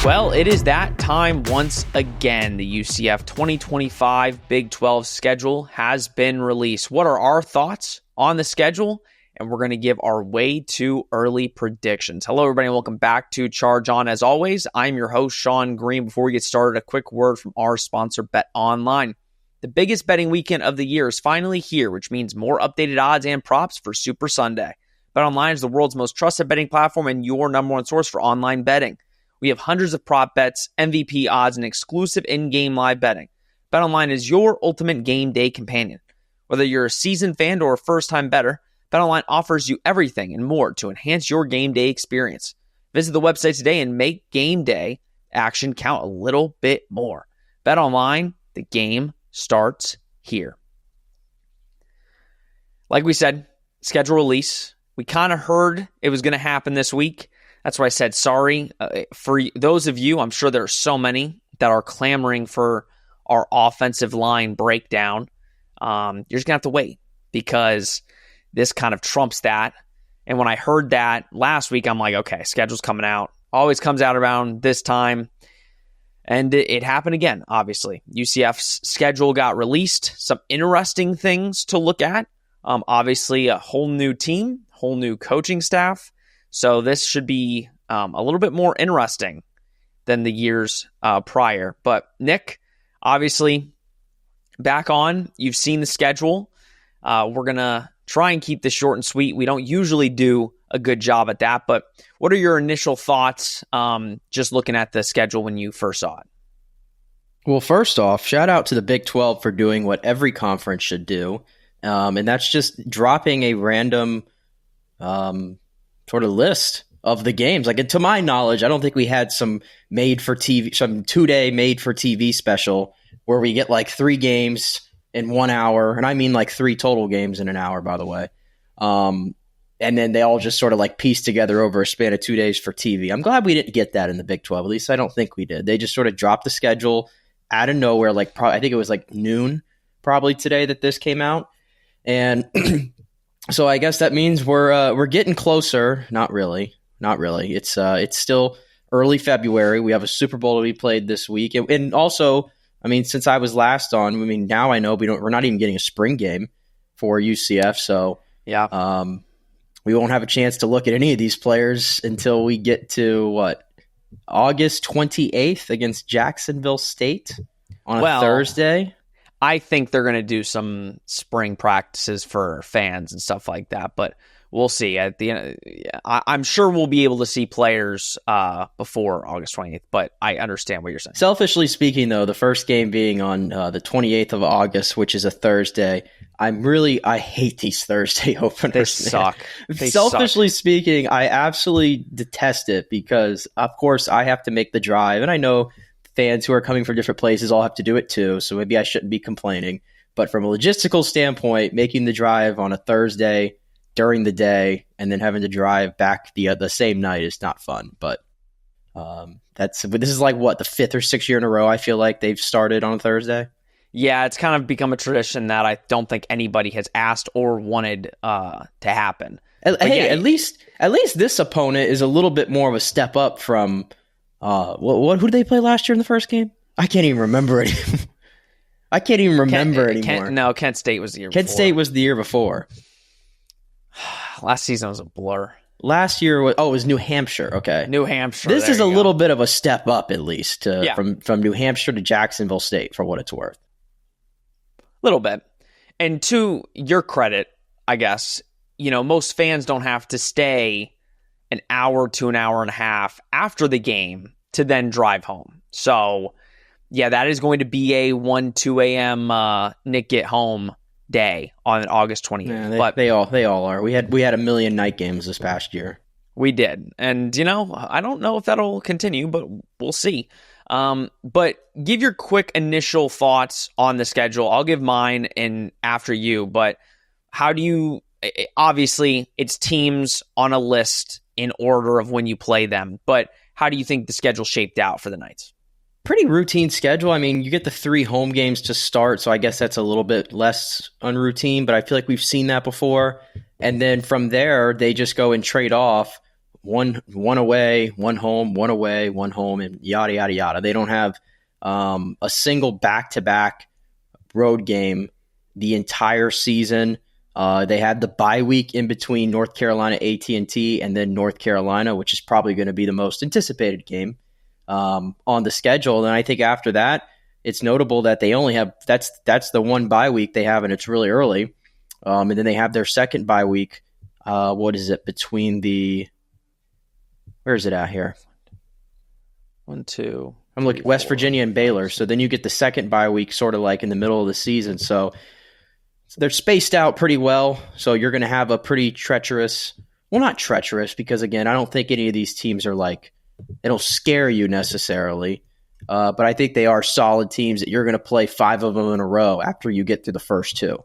Well, it is that time once again. The UCF 2025 Big 12 schedule has been released. What are our thoughts on the schedule? And we're going to give our way too early predictions. Hello, everybody, and welcome back to Charge On. As always, I'm your host, Sean Green. Before we get started, a quick word from our sponsor, Bet Online. The biggest betting weekend of the year is finally here, which means more updated odds and props for Super Sunday. Bet Online is the world's most trusted betting platform and your number one source for online betting. We have hundreds of prop bets, MVP odds, and exclusive in-game live betting. BetOnline is your ultimate game day companion. Whether you're a seasoned fan or a first-time bettor, BetOnline offers you everything and more to enhance your game day experience. Visit the website today and make game day action count a little bit more. BetOnline, the game starts here. Like we said, schedule release. We kind of heard it was going to happen this week. That's why I said sorry. For those of you, I'm sure there are so many that are clamoring for our offensive line breakdown. You're just going to have to wait because this kind of trumps that. And when I heard that last week, I'm like, okay, schedule's coming out. Always comes out around this time. And it happened again, obviously. UCF's schedule got released. Some interesting things to look at. Obviously, a whole new team, whole new coaching staff. So this should be a little bit more interesting than the years prior. But Nick, obviously, back on. You've seen the schedule. We're going to try and keep this short and sweet. We don't usually do a good job at that. But what are your initial thoughts just looking at the schedule when you first saw it? Well, first off, shout out to the Big 12 for doing what every conference should do. And that's just dropping a random sort of list of the games. Like, to my knowledge, I don't think we had some 2-day made for TV special where we get like 3 games in 1 hour. And I mean like 3 total games in an hour, by the way. And then they all just sort of like piece together over a span of 2 days for TV. I'm glad we didn't get that in the Big 12. At least I don't think we did. They just sort of dropped the schedule out of nowhere. Like, I think it was like noon probably today that this came out. And so I guess that means we're getting closer. Not really. It's still early February. We have a Super Bowl to be played this week, and also, I mean, since I was last on, I mean, now I know we're not even getting a spring game for UCF. So yeah, we won't have a chance to look at any of these players until we get to August 28th against Jacksonville State on a Thursday. I think they're going to do some spring practices for fans and stuff like that, but we'll see. At the end, I'm sure we'll be able to see players before August 28th, but I understand what you're saying. Selfishly speaking, though, the first game being on the 28th of August, which is a Thursday, I hate these Thursday openers. They suck. Selfishly speaking, I absolutely detest it because, of course, I have to make the drive, and I know fans who are coming from different places all have to do it too, so maybe I shouldn't be complaining. But from a logistical standpoint, making the drive on a Thursday during the day and then having to drive back the same night is not fun. But this is like the 5th or 6th year in a row I feel like they've started on a Thursday. Yeah, it's kind of become a tradition that I don't think anybody has asked or wanted to happen. At least this opponent is a little bit more of a step up from. Who did they play last year in the first game? I can't even remember it. I can't even remember anymore. Kent State was the year before. Kent State was the year before. Last season was a blur. Last year it was New Hampshire. Okay. New Hampshire. This is a little bit of a step up, at least, from New Hampshire to Jacksonville State, for what it's worth. A little bit. And to your credit, I guess, most fans don't have to stay an hour to an hour and a half after the game to then drive home. So, yeah, that is going to be a 1-2 a.m. Nick get home day on August 28th. Yeah, they all are. We had a million night games this past year. We did. And, I don't know if that'll continue, but we'll see. But give your quick initial thoughts on the schedule. I'll give mine and after you, but how do you, obviously it's teams on a list in order of when you play them, but how do you think the schedule shaped out for the Knights? Pretty routine schedule. I mean, you get the 3 home games to start, so I guess that's a little bit less unroutine, but I feel like we've seen that before. And then from there, they just go and trade off one away, one home, one away, one home, and yada, yada, yada. They don't have a single back-to-back road game the entire season. They had the bye week in between North Carolina A&T and then North Carolina, which is probably going to be the most anticipated game on the schedule. And I think after that, it's notable that they only have that's the one bye week they have, and it's really early. And then they have their second bye week. What is it between the? Where is it at here? 1, 2. I'm looking West Virginia and Baylor. So then you get the second bye week, sort of like in the middle of the season. So they're spaced out pretty well. So you're going to have a pretty treacherous. Well, not treacherous, because again, I don't think any of these teams are like it'll scare you necessarily. But I think they are solid teams that you're going to play 5 of them in a row after you get through the first 2,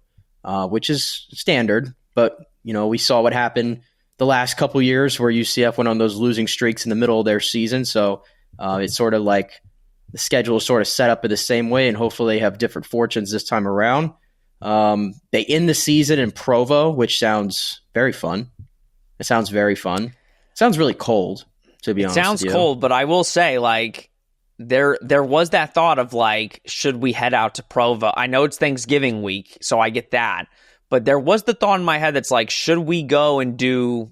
which is standard. But, we saw what happened the last couple years where UCF went on those losing streaks in the middle of their season. So it's sort of like the schedule is sort of set up in the same way, and hopefully they have different fortunes this time around. They end the season in Provo, which sounds very fun. It sounds very fun. It sounds really cold, to be honest with you. It sounds cold, but I will say, there was that thought of should we head out to Provo? I know it's Thanksgiving week, so I get that. But there was the thought in my head that's should we go and do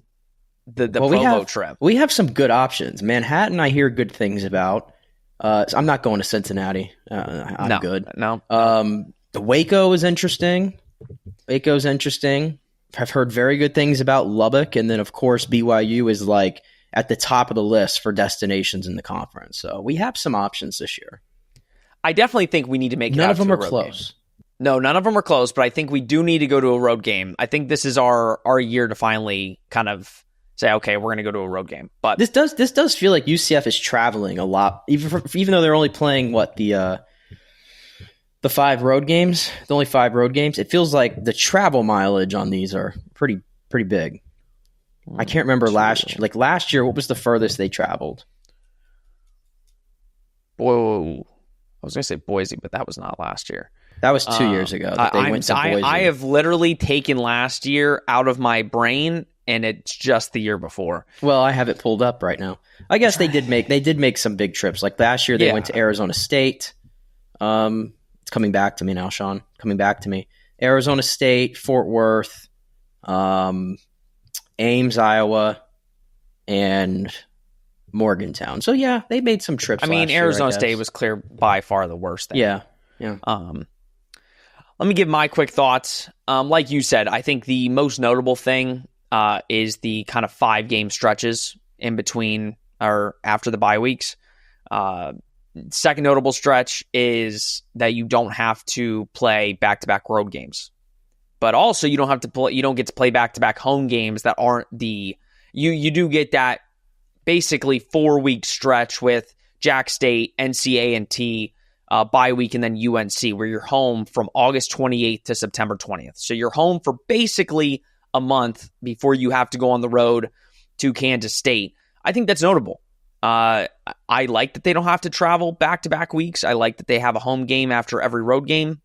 the Provo trip? We have some good options. Manhattan, I hear good things about. I'm not going to Cincinnati. I'm good. No. The Waco is interesting. Waco's interesting. I've heard very good things about Lubbock. And then, of course, BYU is at the top of the list for destinations in the conference. So we have some options this year. I definitely think we need to make it None out of them to a are road close. Game. No, none of them are close, but I think we do need to go to a road game. I think this is our year to finally kind of say, okay, we're going to go to a road game. But this does feel like UCF is traveling a lot, even though they're only playing the 5 road games, the only 5 road games. It feels like the travel mileage on these are pretty big. I can't remember last year. What was the furthest they traveled? Whoa, I was going to say Boise, but that was not last year. That was 2 years ago that they went to Boise. I have literally taken last year out of my brain, and it's just the year before. Well, I have it pulled up right now. I guess they did make some big trips. Like last year, they went to Arizona State. It's coming back to me now, Sean. Coming back to me. Arizona State, Fort Worth, Ames, Iowa, and Morgantown. So yeah, they made some trips. Arizona State was clear by far the worst thing. Yeah. Let me give my quick thoughts. Like you said, I think the most notable thing is the kind of 5-game stretches in between or after the bye weeks. Second notable stretch is that you don't have to play back-to-back road games, but also you don't get to play back-to-back home games that aren't you do get that basically 4-week stretch with Jax State, NC A&T, bye week, and then UNC, where you're home from August 28th to September 20th. So you're home for basically a month before you have to go on the road to Kansas State. I think that's notable. I like that they don't have to travel back-to-back weeks. I like that they have a home game after every road game.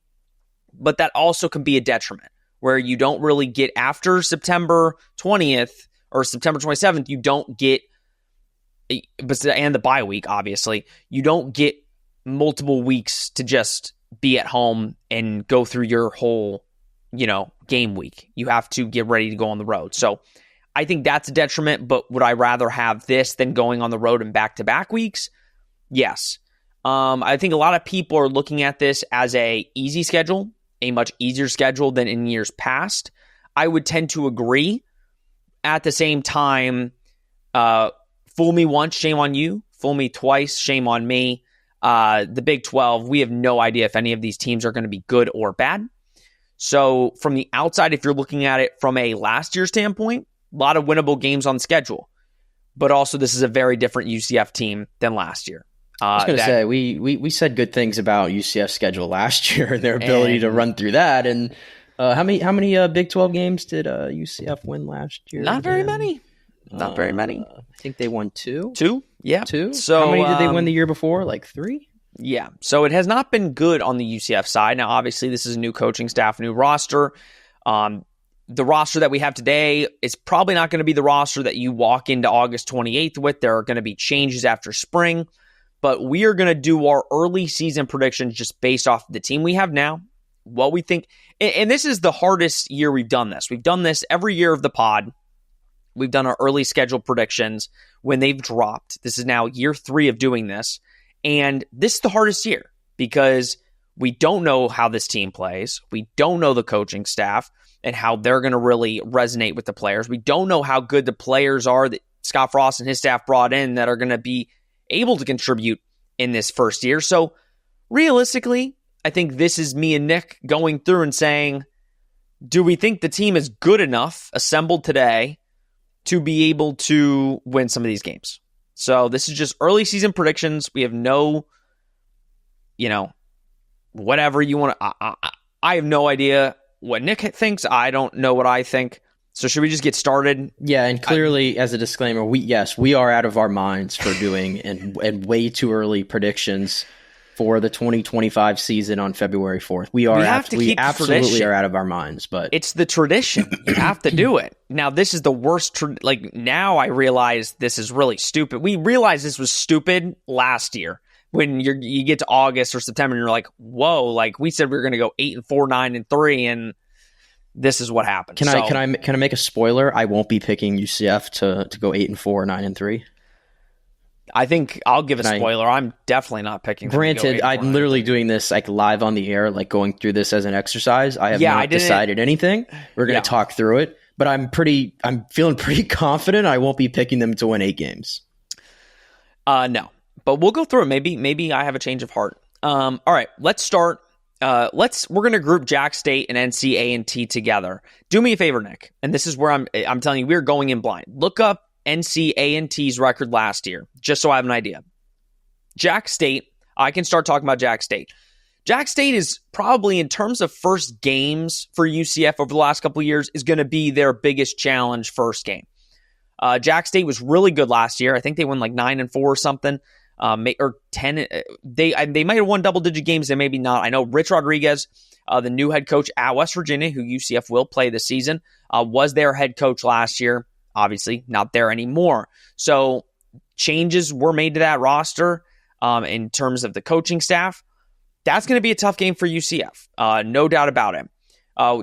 But that also can be a detriment, where you don't really get after September 20th or September 27th, you don't get, and the bye week, obviously, you don't get multiple weeks to just be at home and go through your whole, game week. You have to get ready to go on the road. So I think that's a detriment, but would I rather have this than going on the road in back-to-back weeks? Yes. I think a lot of people are looking at this as a easy schedule, a much easier schedule than in years past. I would tend to agree. At the same time, fool me once, shame on you. Fool me twice, shame on me. The Big 12, we have no idea if any of these teams are going to be good or bad. So from the outside, if you're looking at it from a last year standpoint, a lot of winnable games on schedule. But also, this is a very different UCF team than last year. I was going to say, we said good things about UCF's schedule last year and their ability to run through that. And how many Big 12 games did UCF win last year? Not very many. Not very many. I think they won 2. 2? Yeah. 2? So, how many did they win the year before? 3? Yeah. So it has not been good on the UCF side. Now, obviously, this is a new coaching staff, new roster. the roster that we have today is probably not going to be the roster that you walk into August 28th with. There are going to be changes after spring, but we are going to do our early season predictions just based off the team we have now, what we think. And this is the hardest year we've done this. We've done this every year of the pod. We've done our early schedule predictions when they've dropped. This is now year 3 of doing this. And this is the hardest year because we don't know how this team plays. We don't know the coaching staff and how they're going to really resonate with the players. We don't know how good the players are that Scott Frost and his staff brought in that are going to be able to contribute in this first year. So realistically, I think this is me and Nick going through and saying, do we think the team is good enough assembled today to be able to win some of these games? So this is just early season predictions. We have no, whatever you want to. I have no idea what Nick thinks. I don't know what I think. So should we just get started? Yeah, and clearly, as a disclaimer, we are out of our minds for doing and way too early predictions for the 2025 season on February 4th. We absolutely are out of our minds, but it's the tradition. You have to do it. Now, this is the worst. Now I realize this is really stupid. We realized this was stupid last year when you get to August or September and you're like, whoa, like we said we were going to go 8-4, 9-3, and this is what happened. Can I make a spoiler? I won't be picking UCF to go 8-4, 9-3. I think I'll give a spoiler. I'm definitely not picking. Granted, I'm literally doing this like live on the air, like going through this as an exercise. I have not decided anything. We're going to talk through it, but I'm feeling pretty confident I won't be picking them to win 8 games. No, but we'll go through it. Maybe I have a change of heart. All right, let's start. We're going to group Jax State and NC A&T together. Do me a favor, Nick, and this is where I'm telling you we're going in blind. Look up NC A&T's record last year, just so I have an idea. Jax State, I can start talking about Jax State. Jax State is probably, in terms of first games for UCF over the last couple of years, is going to be their biggest challenge first game. Jax State was really good last year. I think they won like 9-4 or something, or 10. They might have won double-digit games, and maybe not. I know Rich Rodriguez, the new head coach at West Virginia, who UCF will play this season, was their head coach last year. Obviously, not there anymore. So changes were made to that roster in terms of the coaching staff. That's going to be a tough game for UCF. No doubt about it.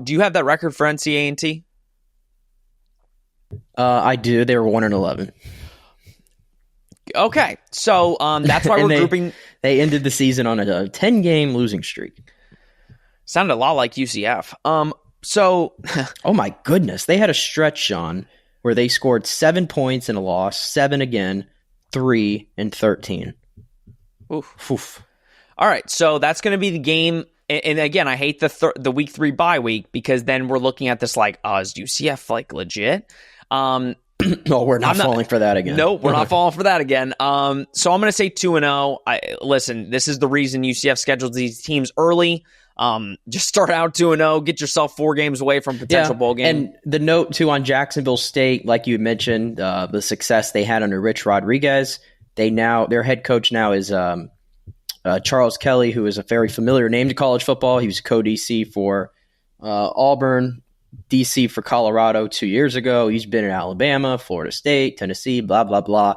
Do you have that record for NC A&T? I do. They were 1-11. Okay, so that's why we're grouping. They ended the season on a 10-game losing streak. Sounded a lot like UCF. Oh my goodness, they had a stretch, Sean, where they scored 7 points in a loss, 7 again, 3 and 13. Oof. All right, so that's going to be the game. And again, I hate the week 3 bye week because then we're looking at this like, is UCF like legit? No, we're not falling for that again. No, we're not falling for that again. So I'm going to say 2-0. Listen, this is the reason UCF schedules these teams early. Just start out 2-0, get yourself 4 games away from potential bowl game. And the note too on Jacksonville State, like you mentioned, the success they had under Rich Rodriguez. Their head coach now is Charles Kelly, who is a very familiar name to college football. He was co-DC for Auburn, DC for Colorado 2 years ago. He's been in Alabama, Florida State, Tennessee, blah, blah, blah.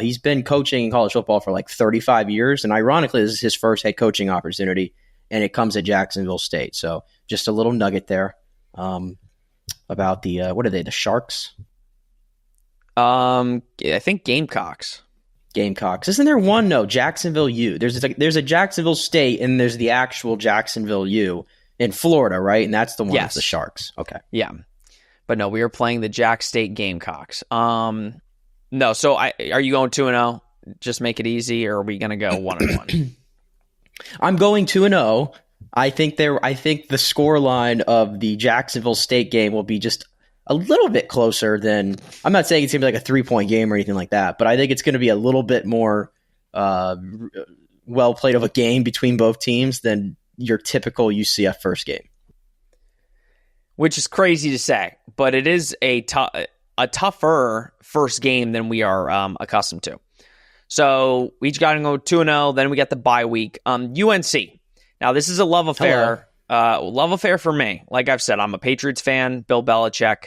He's been coaching in college football for like 35 years. And ironically, this is his first head coaching opportunity. And it comes at Jacksonville State. So just a little nugget there about the, what are they, the Sharks? I think Gamecocks. Isn't there one? No, Jacksonville U. There's a Jacksonville State, and there's the actual Jacksonville U in Florida, right? And that's the one with the Sharks. Okay. Yeah. But no, we are playing the Jax State Gamecocks. No, so are you going 2-0? Just make it easy, or are we going to go 1-1? I'm going 2-0. I think the score line of the Jacksonville State game will be just a little bit closer than. I'm not saying it's going to be like a 3-point game or anything like that, but I think it's going to be a little bit more well played of a game between both teams than your typical UCF first game. Which is crazy to say, but it is a tougher first game than we are accustomed to. So we each got to go 2-0. Then we got the bye week. UNC. Now this is a love affair. Love affair for me. Like I've said, I'm a Patriots fan, Bill Belichick.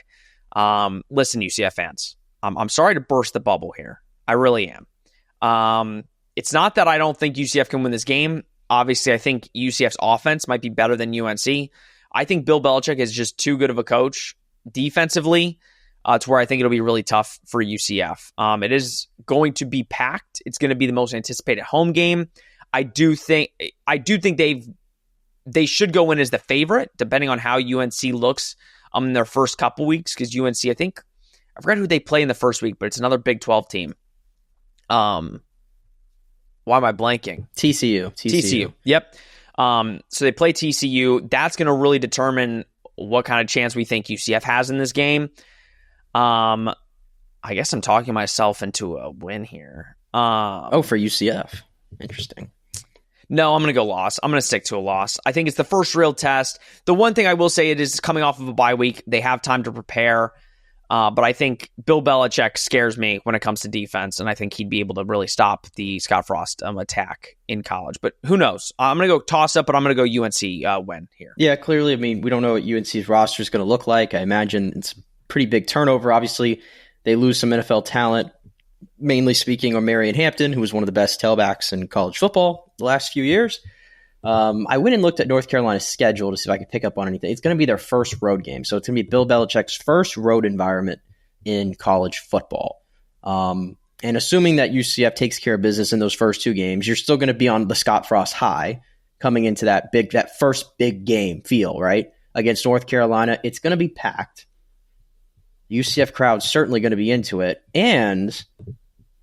Listen, UCF fans, I'm sorry to burst the bubble here. I really am. It's not that I don't think UCF can win this game. Obviously, I think UCF's offense might be better than UNC. I think Bill Belichick is just too good of a coach defensively to where I think it'll be really tough for UCF. It is going to be packed. It's going to be the most anticipated home game. I do think they should go in as the favorite, depending on how UNC looks in their first couple weeks, because UNC, I forgot who they play in the first week, but it's another Big 12 team. Why am I blanking? TCU. Yep. So they play TCU. That's going to really determine what kind of chance we think UCF has in this game. I guess I'm talking myself into a win here. For UCF. Interesting. No, I'm going to go loss. I'm going to stick to a loss. I think it's the first real test. The one thing I will say, it is coming off of a bye week. They have time to prepare. But I think Bill Belichick scares me when it comes to defense, and I think he'd be able to really stop the Scott Frost attack in college. But who knows? I'm going to go toss up, but I'm going to go UNC win here. Yeah, clearly, I mean, we don't know what UNC's roster is going to look like. I imagine it's a pretty big turnover. Obviously, they lose some NFL talent, mainly speaking on Marion Hampton, who was one of the best tailbacks in college football the last few years. I went and looked at North Carolina's schedule to see if I could pick up on anything. It's going to be their first road game. So it's going to be Bill Belichick's first road environment in college football. And assuming that UCF takes care of business in those first two games, you're still going to be on the Scott Frost high coming into that first big game feel, right? Against North Carolina, it's going to be packed. The UCF crowd's certainly going to be into it. And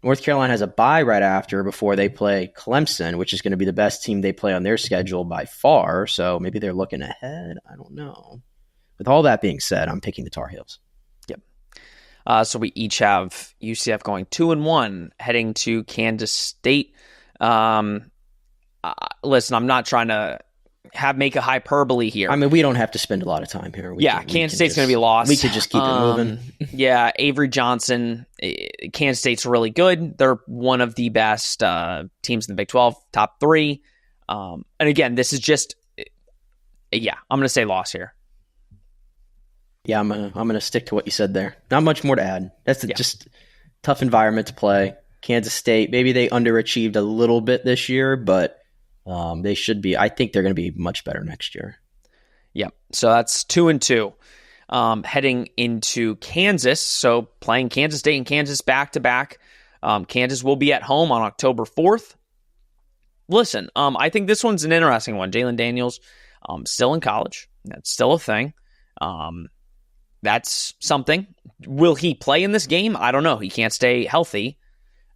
North Carolina has a bye right after before they play Clemson, which is going to be the best team they play on their schedule by far. So maybe they're looking ahead. I don't know. With all that being said, I'm picking the Tar Heels. Yep. So we each have UCF going 2-1, heading to Kansas State. Listen, I'm not trying to make a hyperbole here. I mean, we don't have to spend a lot of time here. Kansas State's going to be lost. We could just keep it moving. Yeah, Avery Johnson. Kansas State's really good. They're one of the best teams in the Big 12, top 3. And again, this is just, I'm going to say loss here. Yeah, I'm gonna stick to what you said there. Not much more to add. That's just tough environment to play. Kansas State, maybe they underachieved a little bit this year, but they should be. I think they're going to be much better next year. Yep. So that's 2-2. Heading into Kansas, so playing Kansas State and Kansas back to back. Kansas will be at home on October 4th. Listen, I think this one's an interesting one. Jalen Daniels, still in college. That's still a thing. That's something. Will he play in this game? I don't know. He can't stay healthy.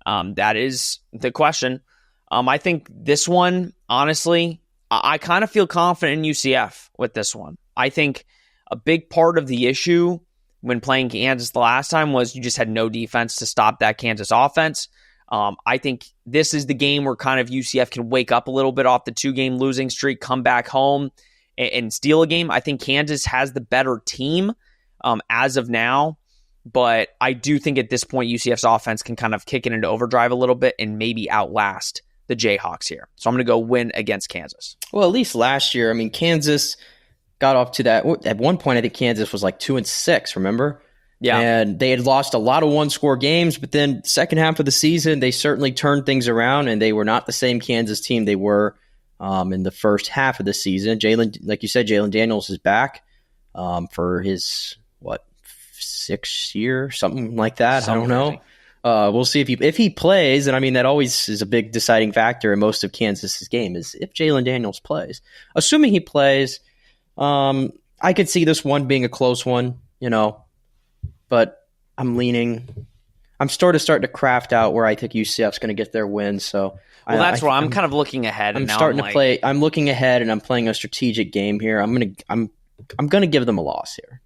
That is the question. I think this one, honestly, I kind of feel confident in UCF with this one. I think a big part of the issue when playing Kansas the last time was you just had no defense to stop that Kansas offense. I think this is the game where kind of UCF can wake up a little bit off the 2-game losing streak, come back home and steal a game. I think Kansas has the better team as of now, but I do think at this point UCF's offense can kind of kick it into overdrive a little bit and maybe outlast the Jayhawks here. So I'm going to go win against Kansas. Well, at least last year, I mean, Kansas got off to that. At one point, I think Kansas was like 2-6, remember? Yeah. And they had lost a lot of one-score games, but then second half of the season, they certainly turned things around, and they were not the same Kansas team they were in the first half of the season. Like you said, Jalen Daniels is back for his, 6th year, something like that. I don't know. We'll see if he plays, and I mean that always is a big deciding factor in most of Kansas's game is if Jalen Daniels plays. Assuming he plays, I could see this one being a close one, but I'm starting to craft out where I think UCF's going to get their win. So that's where I'm kind of looking ahead. I'm looking ahead, and I'm playing a strategic game here. I'm gonna give them a loss here.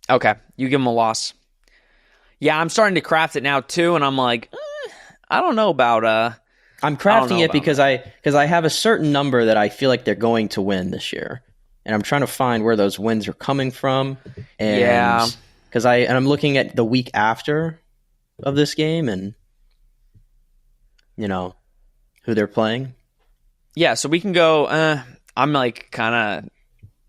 Okay, you give them a loss. Yeah, I'm starting to craft it now too, and I'm like, I don't know about. I'm crafting it because I have a certain number that I feel like they're going to win this year, and I'm trying to find where those wins are coming from. And because I'm looking at the week after of this game, and who they're playing? Yeah, so we can go. I'm like kind of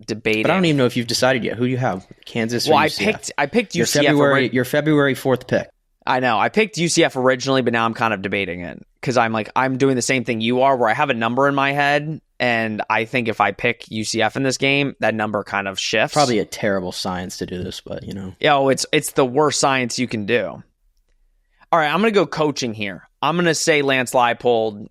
debating. But I don't even know if you've decided yet. Who do you have? Kansas or UCF? I picked UCF. Your February 4th pick. I know. I picked UCF originally, but now I'm kind of debating it because I'm doing the same thing you are, where I have a number in my head, and I think if I pick UCF in this game, that number kind of shifts. Probably a terrible science to do this, but it's the worst science you can do. All right, I'm going to go coaching here. I'm going to say Lance Leipold,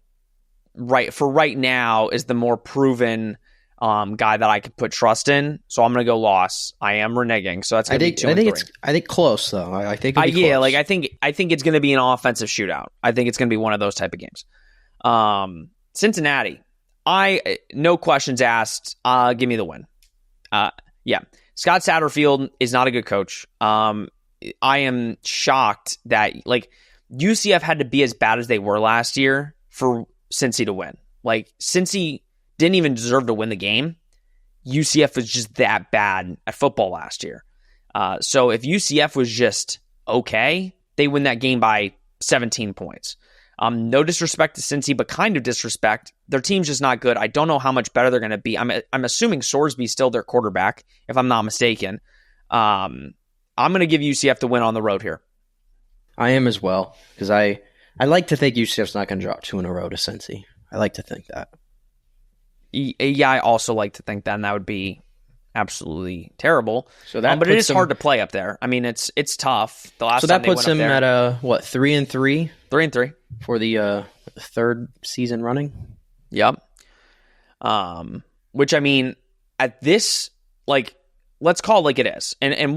right now, is the more proven guy that I could put trust in. So I'm going to go loss. I am reneging. So that's going to be 2-3. I think close though. I think it'll be close. I think it's going to be an offensive shootout. I think it's going to be one of those type of games. Cincinnati. No questions asked. Give me the win. Yeah. Scott Satterfield is not a good coach. I am shocked that UCF had to be as bad as they were last year for Cincy to win. Cincy didn't even deserve to win the game. UCF was just that bad at football last year. So if UCF was just okay, they win that game by 17 points. No disrespect to Cincy, but kind of disrespect. Their team's just not good. I don't know how much better they're going to be. I'm assuming Sorsby's still their quarterback, if I'm not mistaken. I'm going to give UCF the win on the road here. I am as well, because I like to think UCF's not going to drop 2 in a row to Cincy. I like to think that. Yeah, I also like to think that, and that would be absolutely terrible. So that but it is hard to play up there. I mean, it's tough. The last so that puts him at 3-3? 3-3 for the third season running. Yep. Which I mean, at this, let's call it like it is, and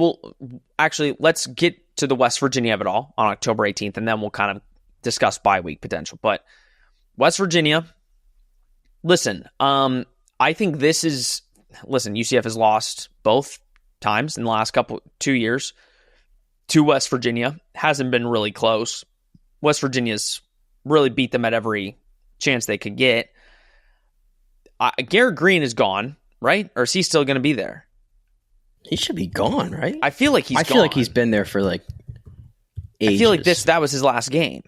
let's get to the West Virginia of it all on October 18th, and then we'll kind of discuss bye week potential. But West Virginia, listen, I think UCF has lost both times in the last 2 years to West Virginia. Hasn't been really close. West Virginia's really beat them at every chance they could get. Garrett Green is gone, right? Or is he still going to be there? He should be gone, right? I feel like I feel like he's been there for ages. I feel like that was his last game.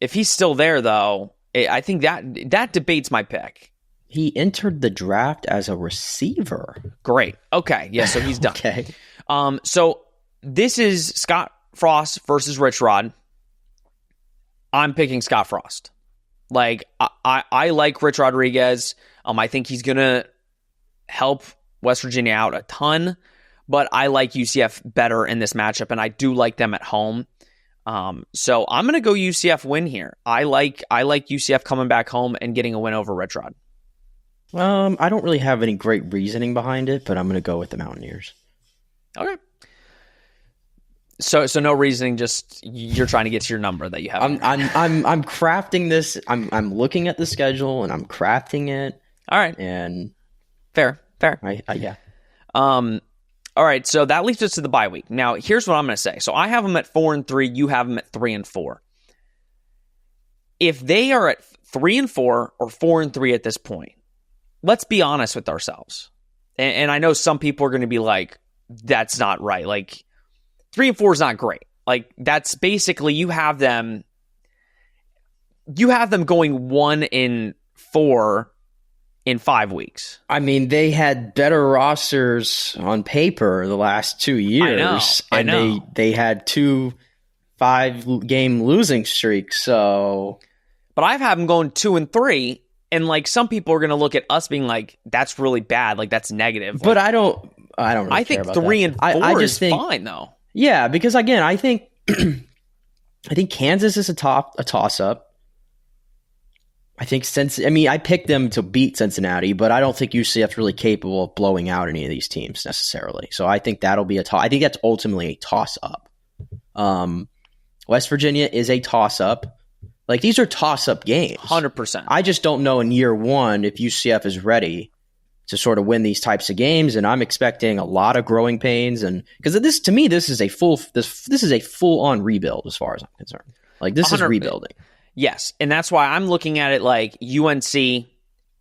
If he's still there, though, I think that debates my pick. He entered the draft as a receiver. Great. Okay. Yeah, so he's done. Okay. So this is Scott Frost versus Rich Rod. I'm picking Scott Frost. I like Rich Rodriguez. I think he's going to help West Virginia out a ton, but I like UCF better in this matchup, and I do like them at home. So I'm going to go UCF win here. I like UCF coming back home and getting a win over Rich Rod. I don't really have any great reasoning behind it, but I'm going to go with the Mountaineers. Okay. So no reasoning, just you're trying to get to your number that you have. I'm crafting this. I'm looking at the schedule and I'm crafting it. All right. And fair. Yeah. All right. So that leads us to the bye week. Now, here's what I'm going to say. So I have them at 4-3. You have them at 3-4. If they are at 3-4 or 4-3 at this point, let's be honest with ourselves. And I know some people are going to be like, that's not right. 3-4 is not great. That's basically you have them going 1-4 in 5 weeks. I mean, they had better rosters on paper the last 2 years. I know. And they had 2 5-game losing streaks. So, but I've had them going 2-3. And some people are going to look at us being like, that's really bad. That's negative. But I don't really I think care about 3 and 4 I just is think, fine though. Yeah, because again, I think Kansas is a toss up. I think I picked them to beat Cincinnati, but I don't think UCF's really capable of blowing out any of these teams necessarily. So I think that'll be I think that's ultimately a toss up. West Virginia is a toss up. These are toss up games. 100%. I just don't know in year one if UCF is ready to sort of win these types of games, and I'm expecting a lot of growing pains, and because this is a full on rebuild as far as I'm concerned. This is rebuilding. Yes, and that's why I'm looking at it like UNC.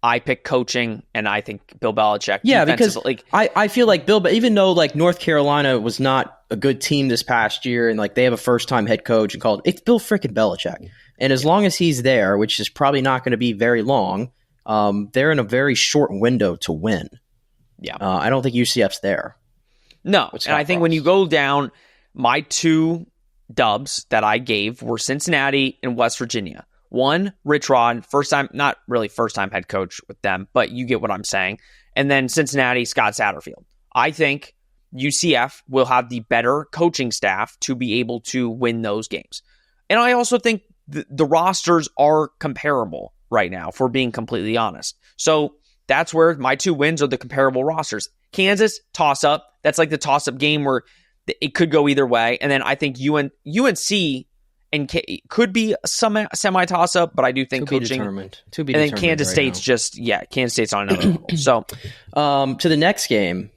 I pick coaching, and I think Bill Belichick. Yeah, because I feel like even though North Carolina was not a good team this past year, and they have a first time head coach and it's Bill freaking Belichick, And as long as he's there, which is probably not going to be very long, they're in a very short window to win. Yeah. I don't think UCF's there. No. And I think when you go down, my 2 dubs that I gave were Cincinnati and West Virginia. One, Rich Rod, not really first time head coach with them, but you get what I'm saying. And then Cincinnati, Scott Satterfield. I think UCF will have the better coaching staff to be able to win those games. And I also think the rosters are comparable right now, if we're being completely honest. So that's where my 2 wins are the comparable rosters. Kansas, toss-up. That's like the toss-up game where it could go either way. And then I think UNC could be a semi toss-up, but I do think coaching. To be determined. And then Kansas State's Kansas State's on another level. So to the next game,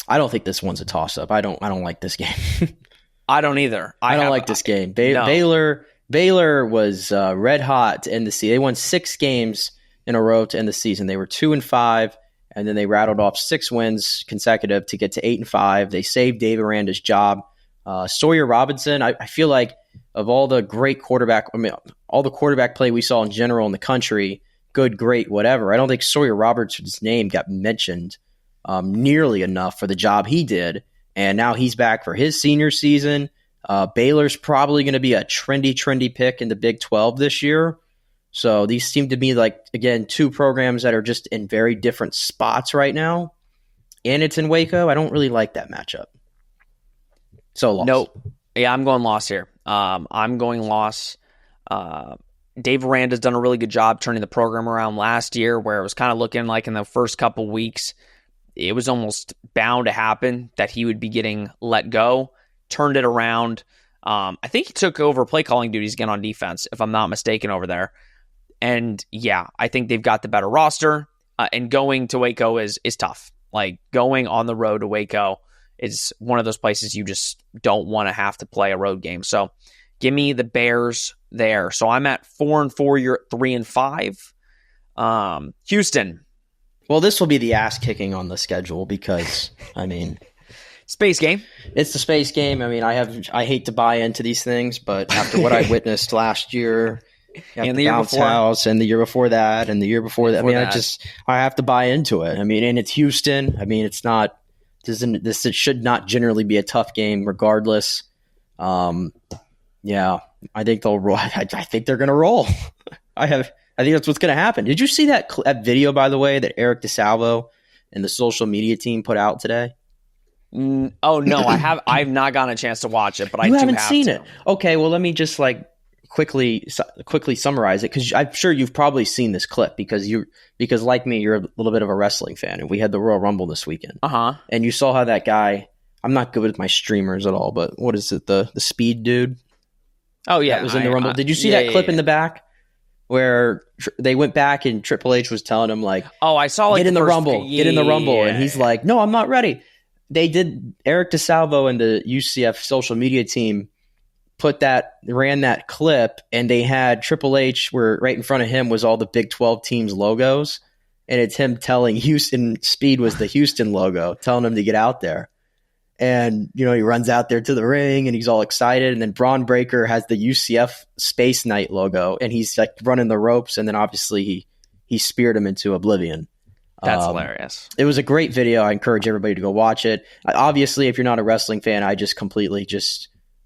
I don't think this one's a toss-up. I don't like this game. I don't either. I don't like this game. Baylor was red hot to end the season. They won 6 games in a row to end the season. They were 2-5, and then they rattled off 6 wins consecutive to get to 8-5. They saved Dave Aranda's job. Sawyer Robinson, I feel like of all the great all the quarterback play we saw in general in the country, good, great, whatever, I don't think Sawyer Robertson's name got mentioned nearly enough for the job he did. And now he's back for his senior season. Baylor's probably going to be a trendy pick in the Big 12 this year. So these seem to be again, 2 programs that are just in very different spots right now. And it's in Waco. I don't really like that matchup. So loss. Nope. Yeah, I'm going loss here. I'm going loss. Dave Aranda's done a really good job turning the program around last year, where it was kind of looking like in the first couple weeks, it was almost bound to happen that he would be getting let go. Turned it around. I think he took over play calling duties again on defense, if I'm not mistaken, over there. And yeah, I think they've got the better roster. And going to Waco is tough. Like going on the road to Waco is one of those places you just don't want to have to play a road game. So give me the Bears there. So I'm at 4-4. You're at 3-5. Houston. Well, this will be the ass kicking on the schedule because, space game. It's the space game. I hate to buy into these things, but after what I witnessed last year, and the year before, house, and the year before that, and the year before that, I have to buy into it. And it's Houston. It's not. This should not generally be a tough game, regardless. Yeah, I think they'll roll. I think they're going to roll. I think that's what's going to happen. Did you see that video, by the way, that Eric DeSalvo and the social media team put out today? Oh no, I've not gotten a chance to watch it, but I haven't seen it. Okay, well let me just quickly summarize it, because I'm sure you've probably seen this clip because like me, you're a little bit of a wrestling fan, and we had the Royal Rumble this weekend. And you saw how that guy. I'm not good with my streamers at all, but what is it? The speed dude. Oh yeah, that was in the Rumble. Did you see that clip in the back where they went back and Triple H was telling him I saw get in the Rumble, and he's like, no, I'm not ready. They did. Eric DeSalvo and the UCF social media team ran that clip, and they had Triple H where right in front of him was all the Big 12 teams logos, and it's him telling Houston Speed was the Houston logo, telling him to get out there. And, he runs out there to the ring and he's all excited. And then Braun Breaker has the UCF Space Knight logo, and he's running the ropes. And then obviously he speared him into oblivion. That's hilarious. It was a great video. I encourage everybody to go watch it. Obviously, if you're not a wrestling fan, I just completely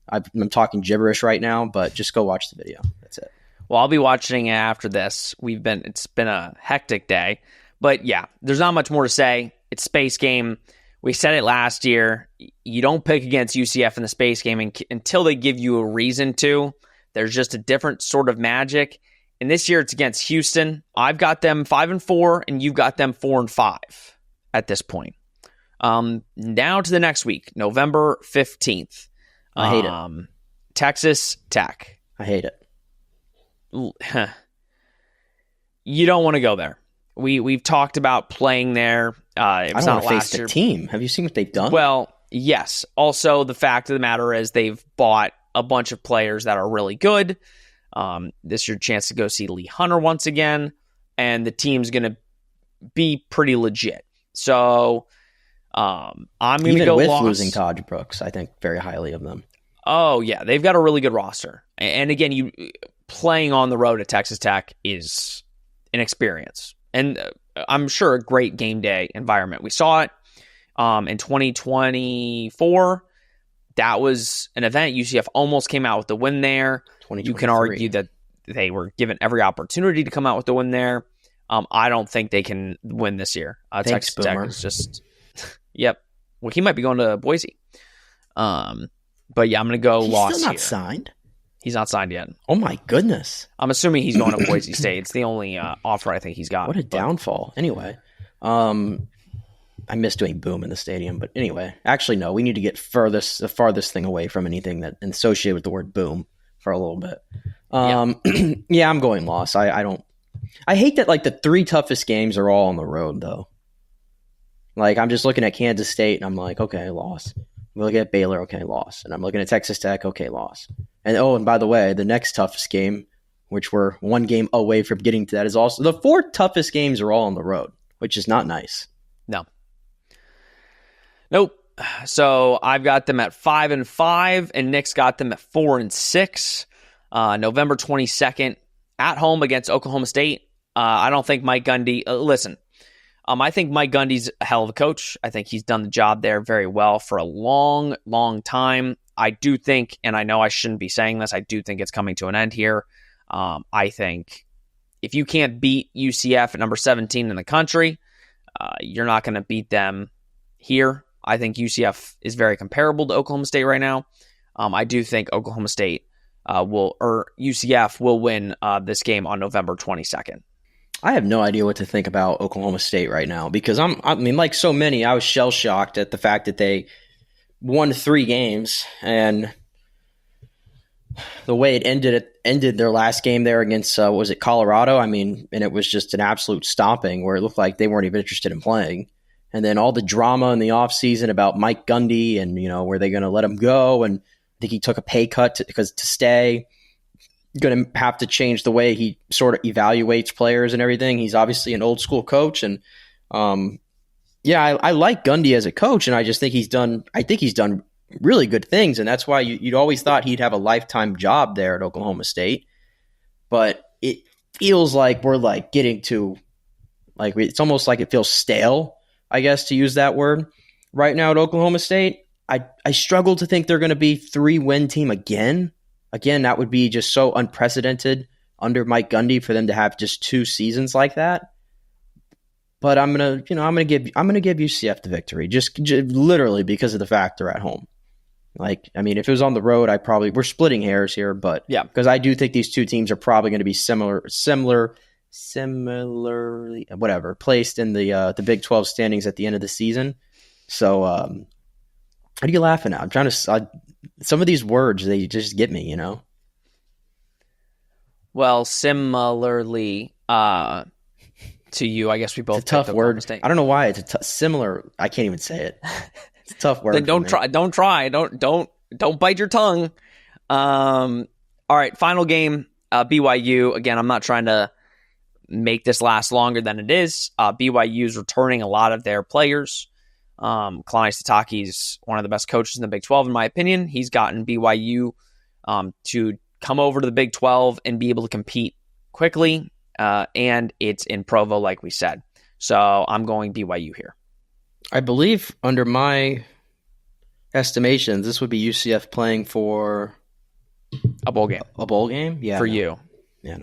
I'm talking gibberish right now, but just go watch the video. That's it. Well, I'll be watching it after this. It's been a hectic day, but yeah, there's not much more to say. It's space game. We said it last year. You don't pick against UCF in the space game until they give you a reason to. There's just a different sort of magic. And this year it's against Houston. I've got them 5-4, and you've got them 4-5 at this point. Now to the next week, November 15th. I hate it. Texas Tech. I hate it. You don't want to go there. We've talked about playing there. It was not last year. The team. Have you seen what they've done? Well, yes. Also, the fact of the matter is they've bought a bunch of players that are really good. This is your chance to go see Lee Hunter once again, and the team's going to be pretty legit. So I'm going to go with loss. Losing Todd Brooks. I think very highly of them. Oh yeah, they've got a really good roster, and again, playing on the road at Texas Tech is an experience. And I'm sure a great game day environment. We saw it in 2024. That was an event. UCF almost came out with the win there. You can argue that they were given every opportunity to come out with the win there. I don't think they can win this year. Thanks, Texas Boomer. Tech is just, yep. Well, he might be going to Boise. But yeah, I'm going to go He's loss still not here. signed? He's not signed yet. Oh my goodness. I'm assuming he's going to Boise State. It's the only offer I think he's got. What a downfall. Anyway, I miss doing boom in the stadium, but anyway, actually no, we need to get the farthest thing away from anything that associated with the word boom for a little bit. Yeah, I'm going loss. I hate that like the 3 toughest games are all on the road though. Like I'm just looking at Kansas State and I'm like, okay, loss. I'm looking at Baylor, okay, loss. And I'm looking at Texas Tech, okay, loss. And by the way, the next toughest game, which we're 1 game away from getting to that, is also the 4 toughest games are all on the road, which is not nice. No. Nope. So I've got them at 5-5, and Nick's got them at 4-6. November 22nd at home against Oklahoma State. I don't think Mike Gundy. Listen, I think Mike Gundy's a hell of a coach. I think he's done the job there very well for a long, long time. I do think, and I know I shouldn't be saying this, I do think it's coming to an end here. I think if you can't beat UCF at number 17 in the country, you're not going to beat them here. I think UCF is very comparable to Oklahoma State right now. I do think Oklahoma State UCF will win this game on November 22nd. I have no idea what to think about Oklahoma State right now because I mean, like so many, I was shell shocked at the fact that they won 3 games and the way it ended their last game there against was it Colorado? I mean, and it was just an absolute stomping where it looked like they weren't even interested in playing. And then all the drama in the offseason about Mike Gundy and, were they going to let him go? And I think he took a pay cut to stay. Going to have to change the way he sort of evaluates players and everything. He's obviously an old school coach. And I like Gundy as a coach. And I just think he's done really good things. And that's why you'd always thought he'd have a lifetime job there at Oklahoma State. But it feels like we're like getting to like, it's almost like it feels stale, I guess, to use that word right now at Oklahoma State. I struggle to think they're going to be 3-win team again. Again, that would be just so unprecedented under Mike Gundy for them to have just 2 seasons like that. But I'm gonna give UCF the victory, just literally because of the fact they're at home. Like, I mean, if it was on the road, we're splitting hairs here, but yeah, because I do think these 2 teams are probably going to be similarly whatever placed in the Big 12 standings at the end of the season. So, what are you laughing at? I'm trying to. Some of these words, they just get me, Well, similarly to you, I guess we both. It's a tough word. I don't know why it's similar. I can't even say it. It's a tough word. Then don't try. Don't bite your tongue. All right, final game. BYU. Again, I'm not trying to make this last longer than it is. BYU is returning a lot of their players. Kalani Sitake is one of the best coaches in the Big 12, in my opinion. He's gotten BYU to come over to the Big 12 and be able to compete quickly, and it's in Provo, like we said. So I'm going BYU here. I believe, under my estimations, this would be UCF playing for a bowl game. A bowl game, yeah. For you, yeah,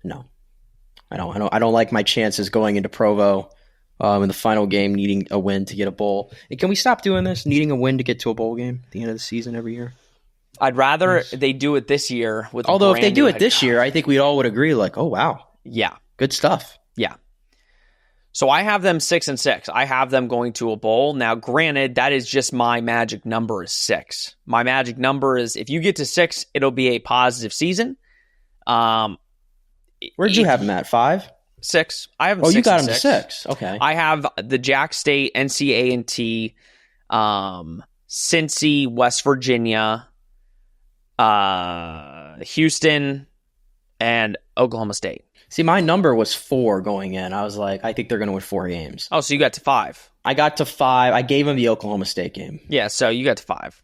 no. I don't like my chances going into Provo. In the final game, needing a win to get a bowl. And can we stop doing this? Needing a win to get to a bowl game at the end of the season every year? I'd rather they do it this year. Although if they do it this year, I think we all would agree, like, oh, wow. Yeah. Good stuff. Yeah. So I have them 6-6. I have them going to a bowl. Now, granted, that is just my magic number is 6. My magic number is if you get to 6, it'll be a positive season. Where'd you have them at? 5? 6. I have them 6. Oh, you got them 6. 6. Okay. I have the Jax State NC A&T, Cincy, West Virginia, Houston, and Oklahoma State. See, my number was 4 going in. I was like, I think they're going to win 4 games. Oh, so you got to 5. I got to 5. I gave them the Oklahoma State game. Yeah, so you got to 5.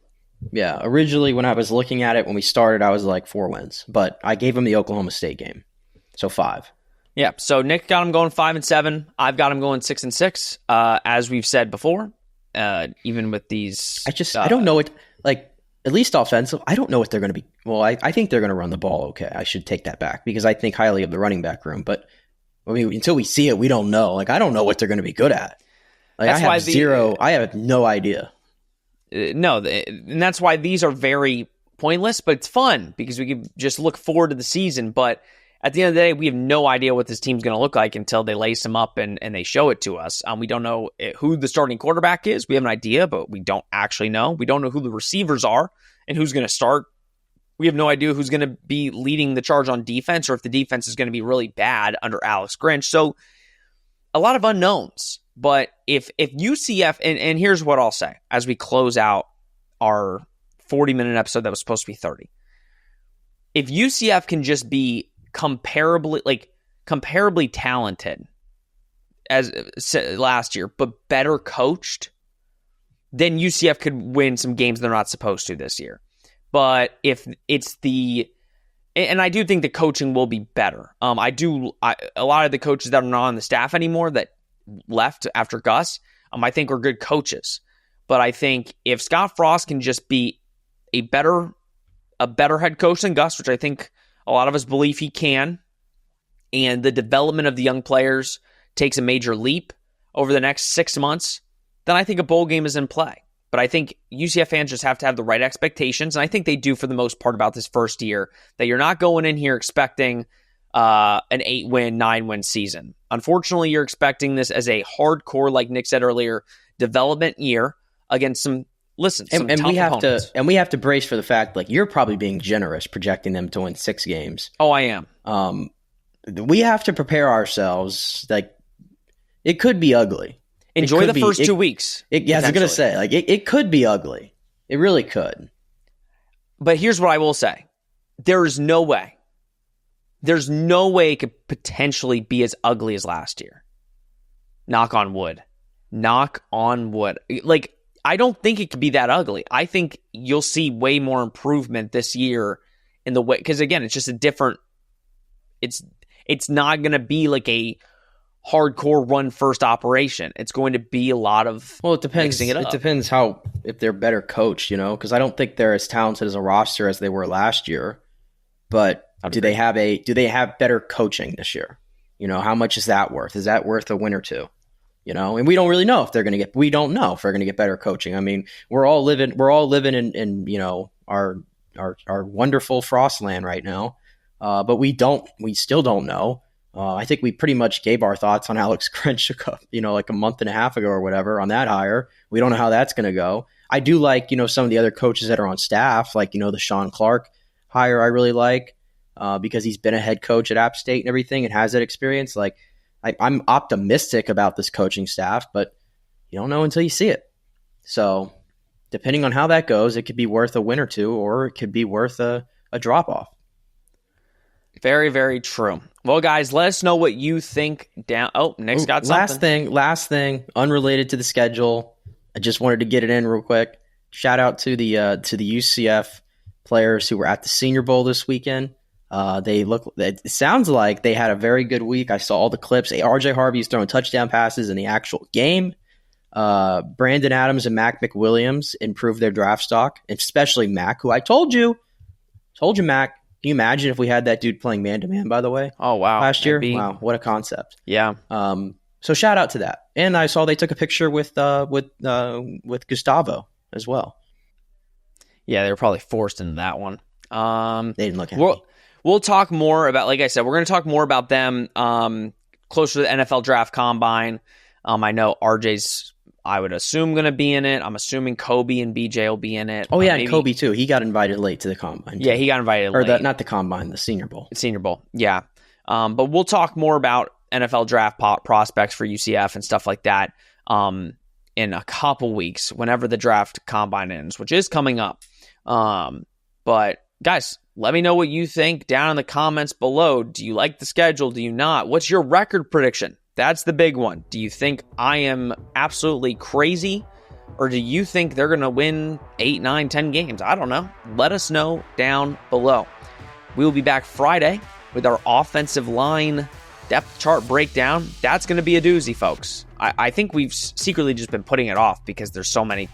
Yeah, originally when I was looking at it when we started, I was like 4 wins, but I gave him the Oklahoma State game, so 5. Yeah, so Nick got him going 5-7. I've got him going 6-6. As we've said before, even with these, I don't know what, like, at least offensive. I don't know what they're going to be. Well, I think they're going to run the ball okay. I should take that back because I think highly of the running back room. But I mean, until we see it, we don't know. Like, I don't know what they're going to be good at. Like, I have no idea. No, and that's why these are very pointless, but it's fun because we can just look forward to the season. But at the end of the day, we have no idea what this team's going to look like until they lace them up and they show it to us. We don't know who the starting quarterback is. We have an idea, but we don't actually know. We don't know who the receivers are and who's going to start. We have no idea who's going to be leading the charge on defense or if the defense is going to be really bad under Alex Grinch. So a lot of unknowns. But if UCF, and here's what I'll say as we close out our 40-minute episode that was supposed to be 30. If UCF can just be comparably talented as last year, but better coached, then UCF could win some games they're not supposed to this year. But if it's and I do think the coaching will be better. A lot of the coaches that are not on the staff anymore that left after Gus, I think are good coaches. But I think if Scott Frost can just be a better head coach than Gus, which I think a lot of us believe he can, and the development of the young players takes a major leap over the next 6 months, then I think a bowl game is in play. But I think UCF fans just have to have the right expectations, and I think they do for the most part about this first year, that you're not going in here expecting an 8-win, 9-win season. Unfortunately, you're expecting this as a hardcore, like Nick said earlier, development year against some tough opponents. We have to brace for the fact, like, you're probably being generous projecting them to win 6 games. Oh, I am. We have to prepare ourselves. Like, it could be ugly. Enjoy the first 2 weeks. I was going to say, like, it could be ugly. It really could. But here's what I will say. There's no way it could potentially be as ugly as last year. Knock on wood. Like, I don't think it could be that ugly. I think you'll see way more improvement this year in the way, because again, it's just a different, it's not going to be like a hardcore run first operation. It's going to be a lot of it depends. Mixing it up. It depends if they're better coached, because I don't think they're as talented as a roster as they were last year. But do they have better coaching this year? How much is that worth? Is that worth a win or two? And we don't really know if they're going to we don't know if they're going to get better coaching. I mean, we're all living in our wonderful Frostland right now. But we still don't know. I think we pretty much gave our thoughts on Alex Grinch, like a month and a half ago or whatever on that hire. We don't know how that's going to go. I do like, some of the other coaches that are on staff, like, the Sean Clark hire I really like, because he's been a head coach at App State and everything and has that experience. Like, I'm optimistic about this coaching staff, but you don't know until you see it. So depending on how that goes, it could be worth a win or two, or it could be worth a drop-off. Very, very true. Well, guys, let us know what you think down. Oh, Nick's got something. Last thing, unrelated to the schedule. I just wanted to get it in real quick. Shout out to the UCF players who were at the Senior Bowl this weekend. It sounds like they had a very good week. I saw all the clips. RJ Harvey's throwing touchdown passes in the actual game. Brandon Adams and Mac McWilliams improved their draft stock, especially Mac, who I told you, Mac. Can you imagine if we had that dude playing man-to-man, by the way? Oh, wow. Last year? Wow, what a concept. Yeah. So shout out to that. And I saw they took a picture with Gustavo as well. Yeah, they were probably forced into that one. They didn't look happy. We'll talk more about, like I said, we're going to talk more about them closer to the NFL Draft Combine. I know RJ's, I would assume, going to be in it. I'm assuming Kobe and BJ will be in it. Oh, yeah, and Kobe, too. He got invited late to the Combine. Yeah, he got invited late. Not the Combine, the Senior Bowl. Senior Bowl, yeah. But we'll talk more about NFL Draft prospects for UCF and stuff like that in a couple weeks, whenever the Draft Combine ends, which is coming up. But, guys, let me know what you think down in the comments below. Do you like the schedule? Do you not? What's your record prediction? That's the big one. Do you think I am absolutely crazy Or do you think they're going to win 8, 9, 10 games? I don't know. Let us know down below. We will be back Friday with our offensive line depth chart breakdown. That's going to be a doozy, folks. I think we've secretly just been putting it off because there's so many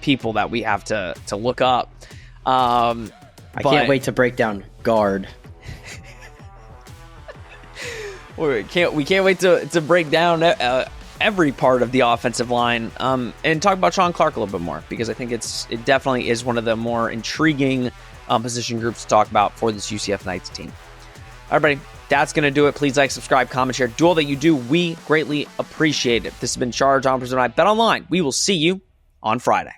people that we have to look up. I can't wait to break down guard. We can't wait to break down every part of the offensive line and talk about Sean Clark a little bit more, because I think it definitely is one of the more intriguing position groups to talk about for this UCF Knights team. All right, everybody, that's going to do it. Please like, subscribe, comment, share. Do all that you do. We greatly appreciate it. This has been Charge on President I Bet Online. We will see you on Friday.